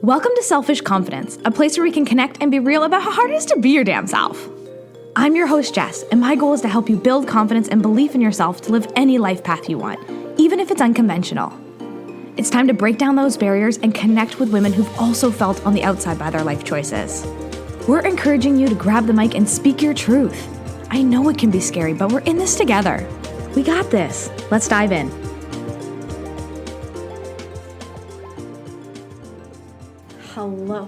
Welcome to Selfish Confidence, a place where we can connect and be real about how hard it is to be your damn self. I'm your host, Jess, and my goal is to help you build confidence and belief in yourself to live any life path you want, even if it's unconventional. It's time to break down those barriers and connect with women who've also felt on the outside by their life choices. We're encouraging you to grab the mic and speak your truth. I know it can be scary, but we're in this together. We got this. Let's dive in.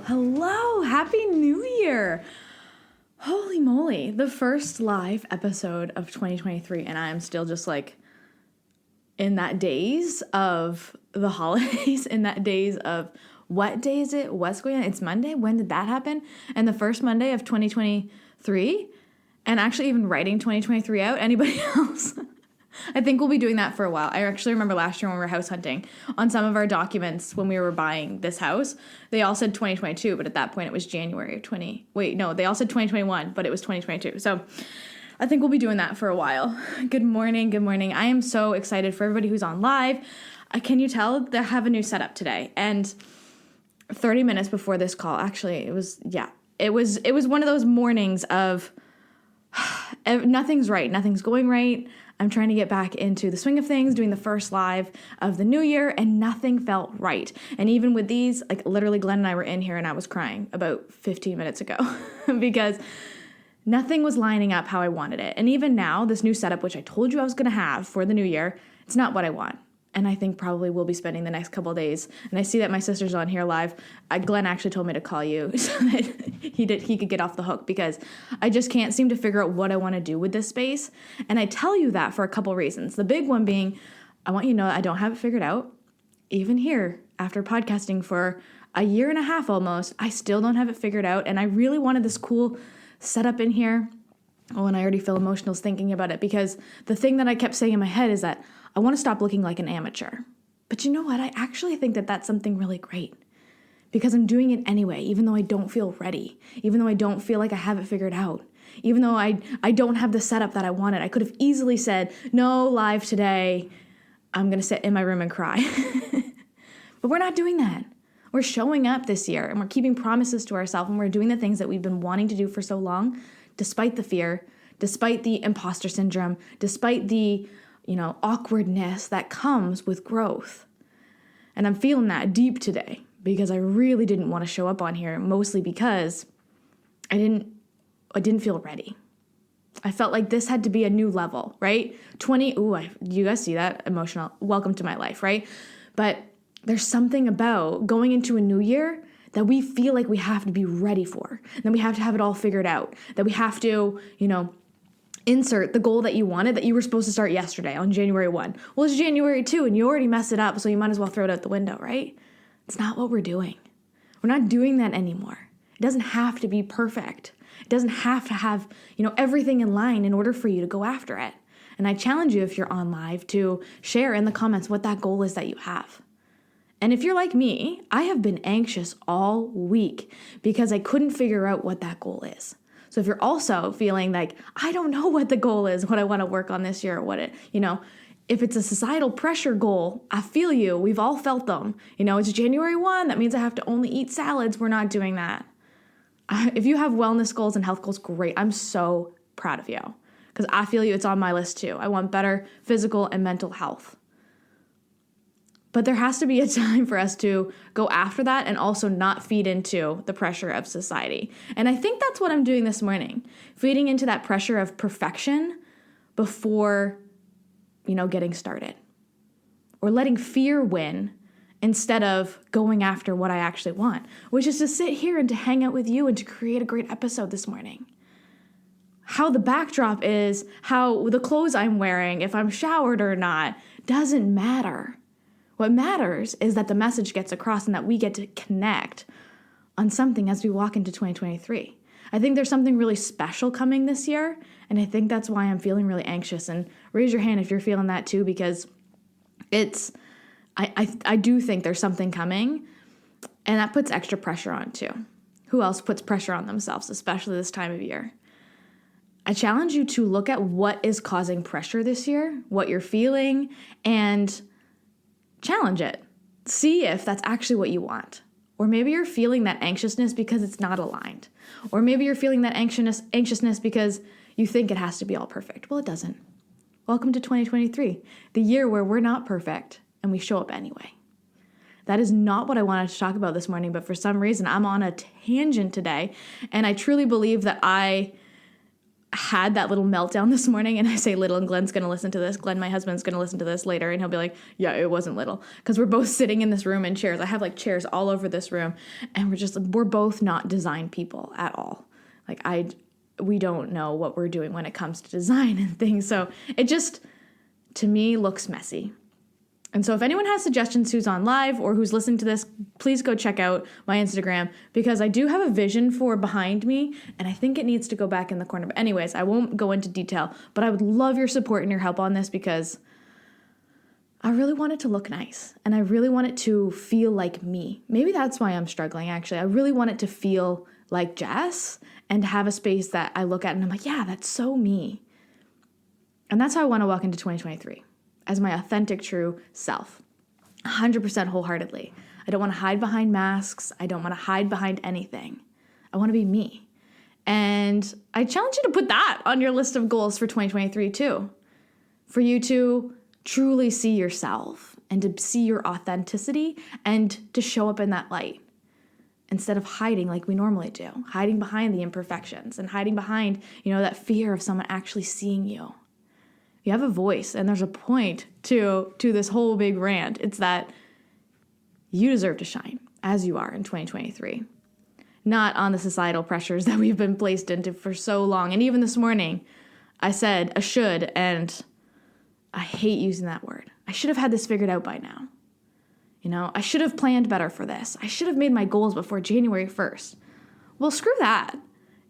Hello, Happy New Year. Holy moly, the first live episode of 2023, and I'm still just like in that daze of the holidays, in that daze of what day is it? What's going on? It's Monday. When did that happen? And the first Monday of 2023, and actually even writing 2023 out. Anybody else? I think we'll be doing that for a while. I actually remember last year when we were house hunting, on some of our documents when we were buying this house, they all said 2022, but at that point it was January of they all said 2021, but it was 2022. So I think we'll be doing that for a while. Good morning. I am so excited for everybody who's on live. Can you tell they have a new setup today? And 30 minutes before this call, actually, it was one of those mornings of nothing's right, nothing's going right. I'm trying to get back into the swing of things, doing the first live of the new year, and nothing felt right. And even with these, like literally Glenn and I were in here and I was crying about 15 minutes ago because nothing was lining up how I wanted it. And even now, this new setup, which I told you I was going to have for the new year, it's not what I want. And I think probably we'll be spending the next couple of days. And I see that my sister's on here live. Glenn actually told me to call you so that he could get off the hook because I just can't seem to figure out what I want to do with this space. And I tell you that for a couple reasons. The big one being, I want you to know I don't have it figured out. Even here, after podcasting for a year and a half almost, I still don't have it figured out. And I really wanted this cool setup in here. Oh, and I already feel emotional thinking about it because the thing that I kept saying in my head is that I want to stop looking like an amateur. But you know what? I actually think that that's something really great because I'm doing it anyway, even though I don't feel ready, even though I don't feel like I have it figured out, even though I don't have the setup that I wanted. I could have easily said, no, live today, I'm going to sit in my room and cry. But we're not doing that. We're showing up this year and we're keeping promises to ourselves and we're doing the things that we've been wanting to do for so long, despite the fear, despite the imposter syndrome, despite the awkwardness that comes with growth. And I'm feeling that deep today because I really didn't want to show up on here, mostly because I didn't feel ready. I felt like this had to be a new level, right? You guys see that? Emotional. Welcome to my life, right? But there's something about going into a new year that we feel like we have to be ready for. That we have to have it all figured out. That we have to, insert the goal that you wanted that you were supposed to start yesterday on January 1. Well, it's January 2 and you already messed it up, so you might as well throw it out the window, right? It's not what we're doing. We're not doing that anymore. It doesn't have to be perfect. It doesn't have to have, everything in line in order for you to go after it. And I challenge you, if you're on live, to share in the comments what that goal is that you have. And if you're like me, I have been anxious all week because I couldn't figure out what that goal is. So if you're also feeling like, I don't know what the goal is, what I want to work on this year, or if it's a societal pressure goal, I feel you. We've all felt them. It's January 1. That means I have to only eat salads. We're not doing that. If you have wellness goals and health goals, great. I'm so proud of you because I feel you. It's on my list too. I want better physical and mental health. But there has to be a time for us to go after that and also not feed into the pressure of society. And I think that's what I'm doing this morning, feeding into that pressure of perfection before, getting started. Or letting fear win instead of going after what I actually want, which is to sit here and to hang out with you and to create a great episode this morning. How the backdrop is, how the clothes I'm wearing, if I'm showered or not, doesn't matter. What matters is that the message gets across and that we get to connect on something as we walk into 2023. I think there's something really special coming this year, and I think that's why I'm feeling really anxious. And raise your hand if you're feeling that too, because I do think there's something coming, and that puts extra pressure on too. Who else puts pressure on themselves, especially this time of year? I challenge you to look at what is causing pressure this year, what you're feeling, and challenge it. See if that's actually what you want, Or maybe you're feeling that anxiousness because it's not aligned. Or maybe you're feeling that anxiousness because you think it has to be all perfect. Well, it doesn't. Welcome to 2023, the year where we're not perfect and we show up anyway. That is not what I wanted to talk about this morning, but for some reason I'm on a tangent today, and I truly believe that I had that little meltdown this morning, and I say little, and Glenn's going to listen to this. Glenn, my husband's going to listen to this later, and he'll be like, yeah, it wasn't little, because we're both sitting in this room in chairs. I have like chairs all over this room, and we're both not design people at all. Like we don't know what we're doing when it comes to design and things, so it just, to me, looks messy. And so if anyone has suggestions who's on live or who's listening to this, please go check out my Instagram, because I do have a vision for behind me, and I think it needs to go back in the corner. But anyways, I won't go into detail, but I would love your support and your help on this, because I really want it to look nice, and I really want it to feel like me. Maybe that's why I'm struggling, actually. I really want it to feel like Jess and to have a space that I look at and I'm like, yeah, that's so me. And that's how I want to walk into 2023. As my authentic, true self, 100% wholeheartedly. I don't want to hide behind masks. I don't want to hide behind anything. I want to be me. And I challenge you to put that on your list of goals for 2023 too. For you to truly see yourself and to see your authenticity and to show up in that light, instead of hiding like we normally do, hiding behind the imperfections and hiding behind, that fear of someone actually seeing you. You have a voice, and there's a point to this whole big rant. It's that you deserve to shine as you are in 2023, not on the societal pressures that we've been placed into for so long. And even this morning, I said a should, and I hate using that word. I should have had this figured out by now. I should have planned better for this. I should have made my goals before January 1st. Well, screw that.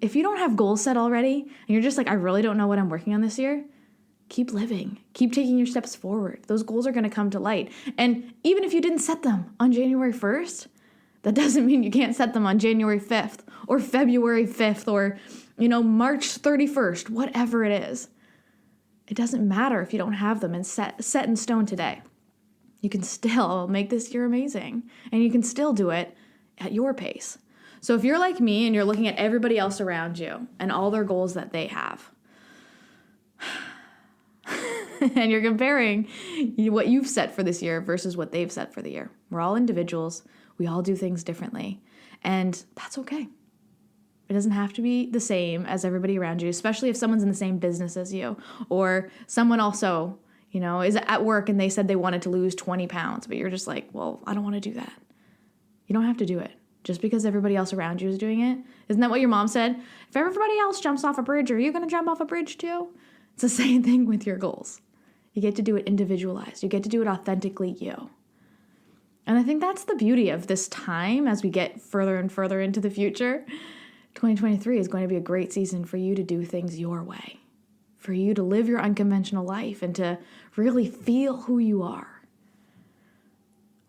If you don't have goals set already, and you're just like, I really don't know what I'm working on this year, keep living. Keep taking your steps forward. Those goals are going to come to light. And even if you didn't set them on January 1st, that doesn't mean you can't set them on January 5th or February 5th or, March 31st, whatever it is. It doesn't matter if you don't have them and set in stone today. You can still make this year amazing, and you can still do it at your pace. So if you're like me and you're looking at everybody else around you and all their goals that they have, and you're comparing what you've set for this year versus what they've set for the year. We're all individuals. We all do things differently. And that's okay. It doesn't have to be the same as everybody around you, especially if someone's in the same business as you, or someone also, is at work and they said they wanted to lose 20 pounds, but you're just like, well, I don't want to do that. You don't have to do it just because everybody else around you is doing it. Isn't that what your mom said? If everybody else jumps off a bridge, are you going to jump off a bridge too? It's the same thing with your goals. You get to do it individualized. You get to do it authentically you. And I think that's the beauty of this time as we get further and further into the future. 2023 is going to be a great season for you to do things your way, for you to live your unconventional life and to really feel who you are.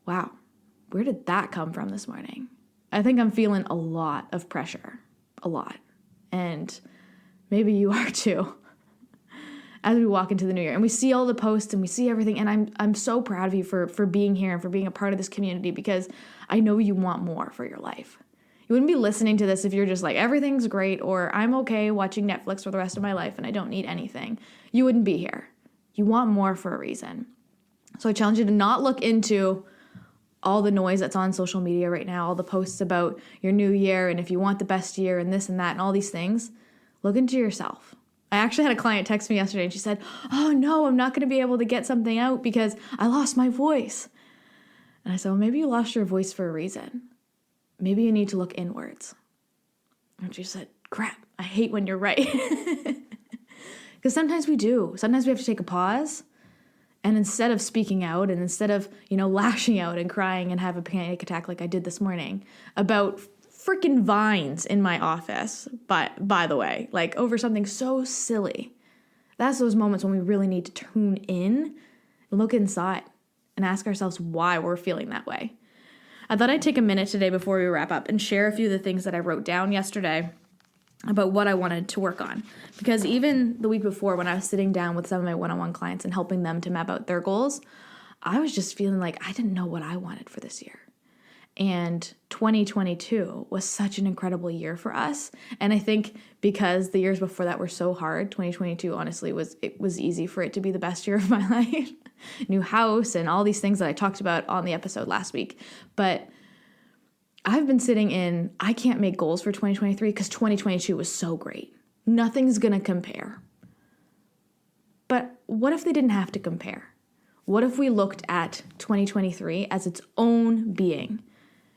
Wow, where did that come from this morning? I think I'm feeling a lot of pressure, a lot. And maybe you are too. As we walk into the new year and we see all the posts and we see everything. And I'm so proud of you for being here and for being a part of this community, because I know you want more for your life. You wouldn't be listening to this if you're just like, everything's great, or I'm okay watching Netflix for the rest of my life and I don't need anything. You wouldn't be here. You want more for a reason. So I challenge you to not look into all the noise that's on social media right now, all the posts about your new year and if you want the best year and this and that and all these things. Look into yourself. I actually had a client text me yesterday and she said, oh no, I'm not going to be able to get something out because I lost my voice. And I said, well, maybe you lost your voice for a reason. Maybe you need to look inwards. And she said, crap, I hate when you're right. Because sometimes we do. Sometimes we have to take a pause. And instead of speaking out and instead of, lashing out and crying and have a panic attack like I did this morning about freaking vines in my office, by the way, like over something so silly. That's those moments when we really need to tune in, look inside, and ask ourselves why we're feeling that way. I thought I'd take a minute today before we wrap up and share a few of the things that I wrote down yesterday about what I wanted to work on. Because even the week before, when I was sitting down with some of my one-on-one clients and helping them to map out their goals, I was just feeling like I didn't know what I wanted for this year. And 2022 was such an incredible year for us. And I think because the years before that were so hard, 2022 honestly was easy for it to be the best year of my life. New house and all these things that I talked about on the episode last week. But I've been sitting in, I can't make goals for 2023 because 2022 was so great. Nothing's going to compare. But what if they didn't have to compare? What if we looked at 2023 as its own being?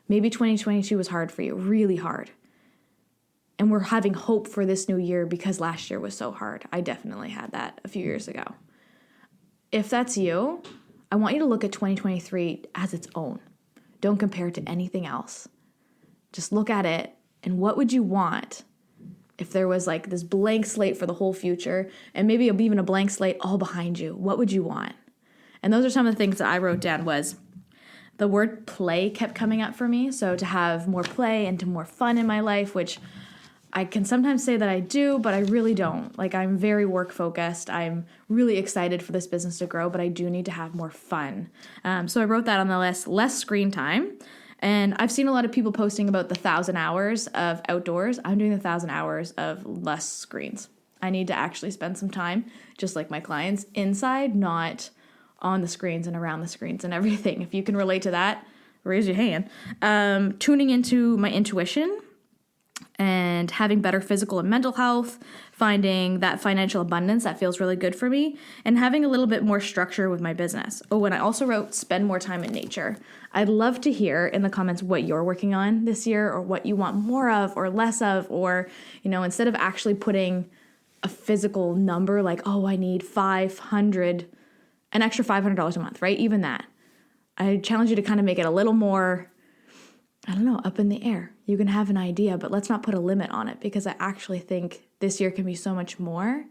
Maybe 2022 was hard for you, really hard. And we're having hope for this new year because last year was so hard. I definitely had that a few years ago. If that's you, I want you to look at 2023 as its own. Don't compare it to anything else. Just look at it and what would you want if there was like this blank slate for the whole future and maybe even a blank slate all behind you? What would you want? And those are some of the things that I wrote down. Was the word play kept coming up for me. So to have more play and to more fun in my life, which I can sometimes say that I do, but I really don't. Like, I'm very work focused. I'm really excited for this business to grow, but I do need to have more fun. So I wrote that on the list, less screen time. And I've seen a lot of people posting about the 1,000 hours of outdoors. I'm doing the 1,000 hours of less screens. I need to actually spend some time, just like my clients, inside, not on the screens and around the screens and everything. If you can relate to that, raise your hand. Tuning into my intuition and having better physical and mental health, finding that financial abundance that feels really good for me, and having a little bit more structure with my business. Oh, and I also wrote spend more time in nature. I'd love to hear in the comments what you're working on this year or what you want more of or less of, or, instead of actually putting a physical number like, oh, I need an extra $500 a month, right? Even that. I challenge you to kind of make it a little more, up in the air. You can have an idea, but let's not put a limit on it, because I actually think this year can be so much more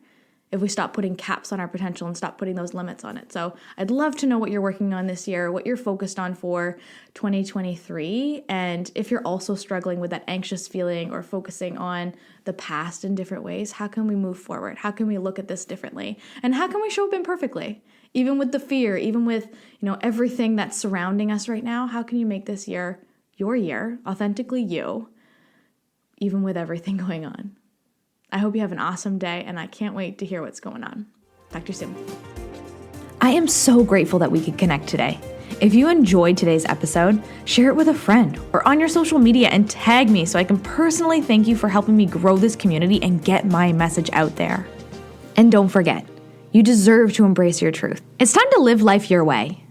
if we stop putting caps on our potential and stop putting those limits on it. So I'd love to know what you're working on this year, what you're focused on for 2023. And if you're also struggling with that anxious feeling or focusing on the past in different ways, how can we move forward? How can we look at this differently? And how can we show up imperfectly? Even with the fear, even with, everything that's surrounding us right now, how can you make this year your year, authentically you, even with everything going on? I hope you have an awesome day, and I can't wait to hear what's going on. Talk to you soon. I am so grateful that we could connect today. If you enjoyed today's episode, share it with a friend or on your social media and tag me so I can personally thank you for helping me grow this community and get my message out there. And don't forget, you deserve to embrace your truth. It's time to live life your way.